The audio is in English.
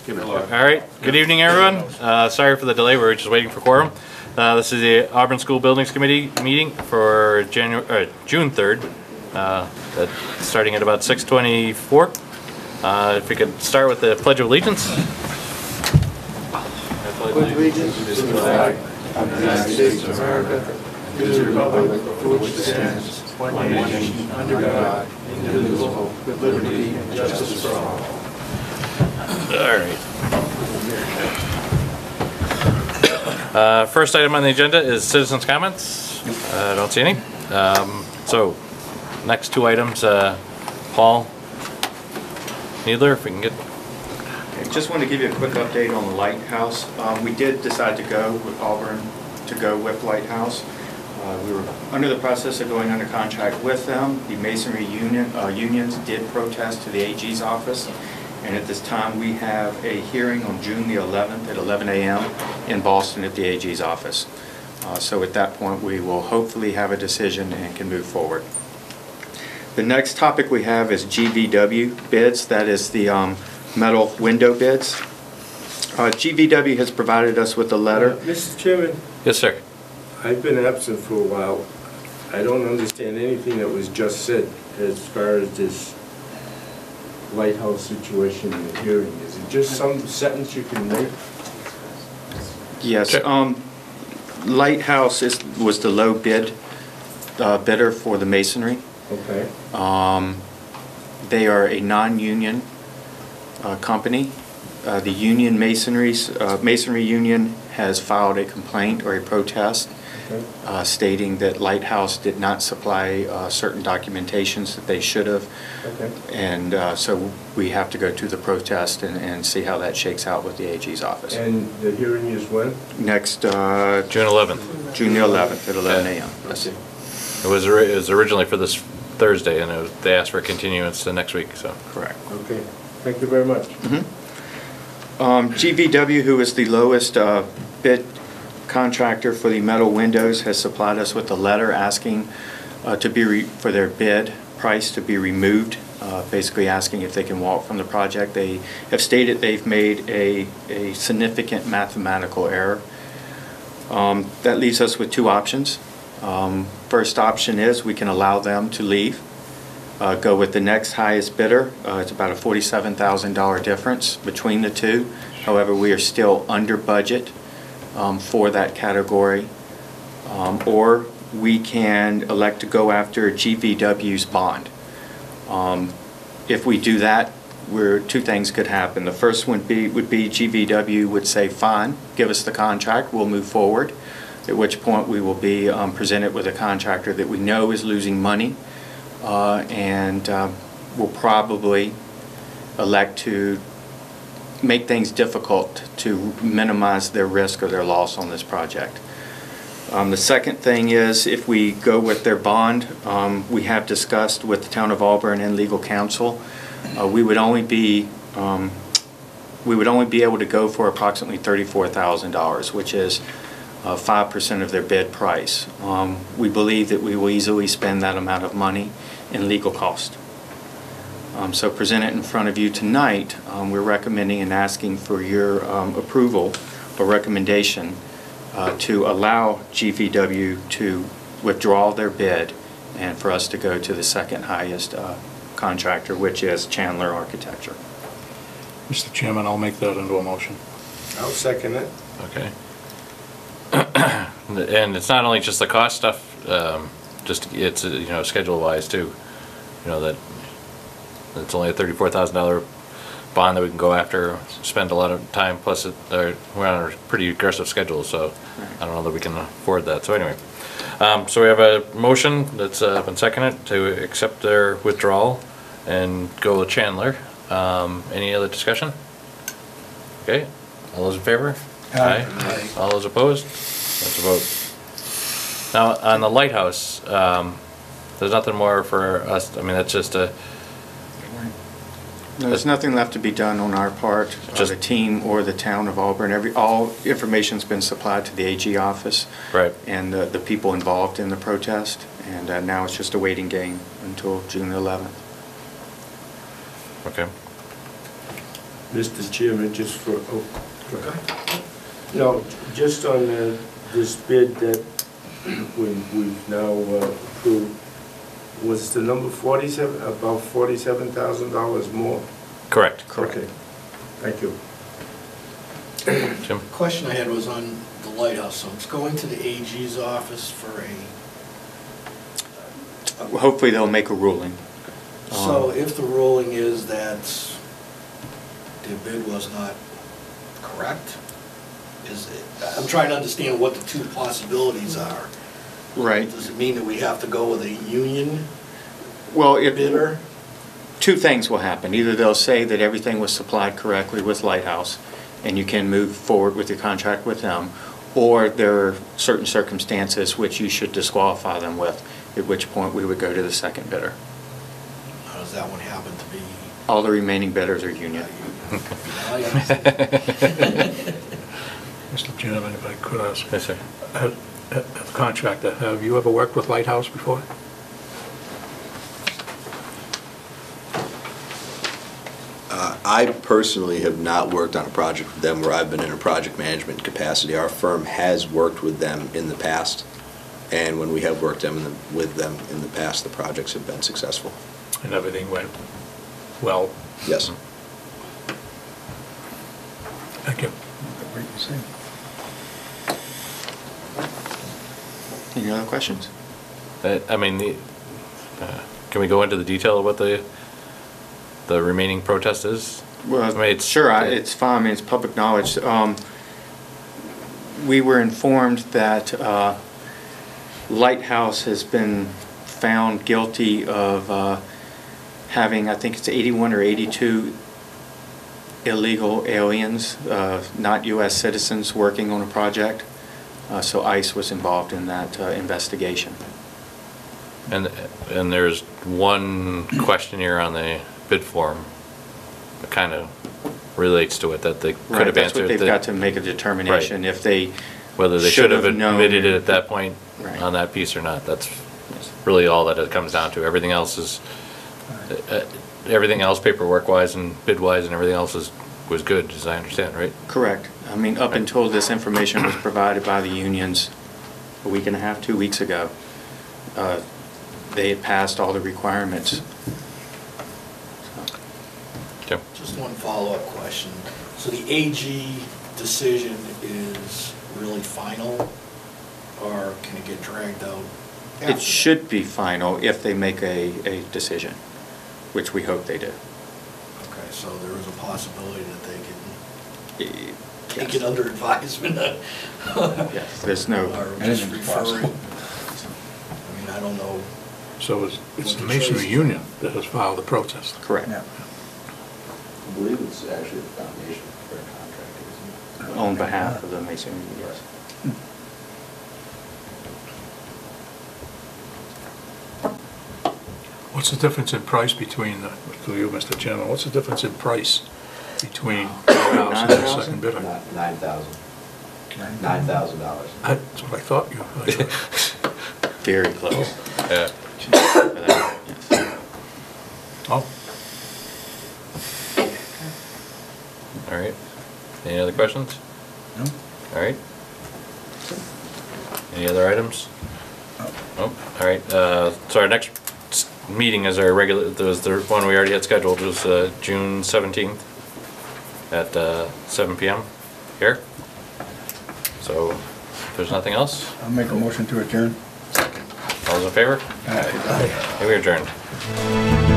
All right. Good evening, everyone. Sorry for the delay. We were just waiting for quorum. This is the Auburn School Buildings Committee meeting for June 3rd, starting at about 6:24. If we could start with the Pledge of Allegiance. I pledge allegiance to the flag of the United States of America and to the republic for which it stands, one nation, under God, indivisible, with liberty and justice for all. All right. First item on the agenda is citizens' comments. I don't see any. So, next two items, Paul Needler, if we can get. Just want to give you a quick update on the Lighthouse. We did decide to go with Auburn to go with Lighthouse. We were under the process of going under contract with them. The masonry unions did protest to the AG's office, and at this time we have a hearing on June the 11th at 11 a.m. in Boston at the AG's office. So at that point we will hopefully have a decision and can move forward. The next topic we have is GVW bids. That is the metal window bids. GVW has provided us with a letter. Mr. Chairman. Yes, sir. I've been absent for a while. I don't understand anything that was just said as far as this Lighthouse situation in the hearing. Is it just some sentence you can make? Yes. Lighthouse was the low bidder for the masonry. Okay. They are a non-union company. The union masonry union has filed a complaint or a protest, okay, stating that Lighthouse did not supply certain documentations that they should have, okay, and so we have to go to the protest and see how that shakes out with the AG's office. And the hearing is when? Next June 11th. June the 11th at 11 a.m. Okay. It was originally for this Thursday, and they asked for a continuance to next week. So correct. Okay. Thank you very much. GVW, who is the lowest bid contractor for the metal windows, has supplied us with a letter asking for their bid price to be removed, basically asking if they can walk from the project. They have stated they've made a significant mathematical error. That leaves us with two options. First option is we can allow them to leave. Go with the next highest bidder. It's about a $47,000 difference between the two. However, we are still under budget for that category. Or we can elect to go after GVW's bond. If we do that, two things could happen. The first would be GVW would say, fine, give us the contract, we'll move forward. At which point we will be presented with a contractor that we know is losing money. And will probably elect to make things difficult to minimize their risk or their loss on this project. The second thing is, if we go with their bond, we have discussed with the Town of Auburn and legal counsel, we would only be able to go for approximately $34,000, which is 5% of their bid price. We believe that we will easily spend that amount of money in legal cost. So presented in front of you tonight, we're recommending and asking for your approval or recommendation to allow GVW to withdraw their bid and for us to go to the second highest contractor, which is Chandler Architecture. Mr. Chairman, I'll make that into a motion. I'll second it. okay. And it's not only just the cost stuff, just it's schedule-wise too. That it's only a $34,000 bond that we can go after, spend a lot of time. Plus, we're on a pretty aggressive schedule, so I don't know that we can afford that. So anyway, so we have a motion that's been seconded to accept their withdrawal and go with Chandler. Any other discussion? Okay, all those in favor? Aye. Aye. All those opposed? That's a vote. Now, on the Lighthouse, there's nothing more for us. I mean, that's just a... No, there's nothing left to be done on our part, just the team or the Town of Auburn. All information's been supplied to the AG office, right, and the people involved in the protest, and now it's just a waiting game until June 11th. Okay. Mr. Chairman, just for, oh, go ahead. No, just on this bid that we've now approved, was the number 47, about $47,000 more? Correct. Okay, thank you. Jim? Question I had was on the lighthouse, so it's going to the AG's office for Hopefully, they'll make a ruling. so if the ruling is that the bid was not correct, I'm trying to understand what the two possibilities are. Right. Does it mean that we have to go with a union Well, if, bidder? two things will happen. Either they'll say that everything was supplied correctly with Lighthouse, and you can move forward with your contract with them, or there are certain circumstances which you should disqualify them with, at which point we would go to the second bidder. How does that one happen to be? All the remaining bidders are union. I understand. Mr. Chairman, if I could ask, Yes, sir. as a contractor, have you ever worked with Lighthouse before? I personally have not worked on a project with them where I've been in a project management capacity. Our firm has worked with them in the past, and when we have worked with them in the past, the projects have been successful. And everything went well? Yes. Thank you. Any other questions? I mean, can we go into the detail of what the remaining protest is? Well, I mean, sure, it's fine, I mean, it's public knowledge. We were informed that Lighthouse has been found guilty of having, I think it's 81 or 82 illegal aliens, not U.S. citizens, working on a project. So ICE was involved in that investigation. And there's one question here on the bid form that kind of relates to it, that they could Right, have that's what answered. they've got to make a determination if they Whether they should have known. admitted it at that point Right. on that piece or not. That's really all that it comes down to. Everything else is, everything else paperwork-wise and bid-wise and everything else was good, as I understand, right? Correct. I mean, up until this information was provided by the unions a week and a half, 2 weeks ago, they had passed all the requirements. Jim? Just one follow-up question. So the AG decision is really final, or can it get dragged out? after It that? should be final if they make a decision, which we hope they do. Okay, so there is a possibility that they can take Yes. it under advisement. Yes, there's no, Or just Anything's refer it. possible. I mean, I don't know. So it's the Masonry Union that has filed the protest? correct. I believe it's actually the foundation for a contract, isn't it? On behalf of the Masonry, yes. What's the difference in price between, to you, Mr. Chairman, what's the difference in price between Lighthouse and the second bidder? $9,000. $9,000. That's what I thought you. Very close. Yeah. Yes. Oh, All right. Any other questions? No. All right. Any other items? Nope. All right. So our next meeting is our regular, there was the one we already had scheduled, was June 17th at 7 PM here. So if there's nothing else, I'll make a motion to adjourn. all those in favor? Aye. We are adjourned.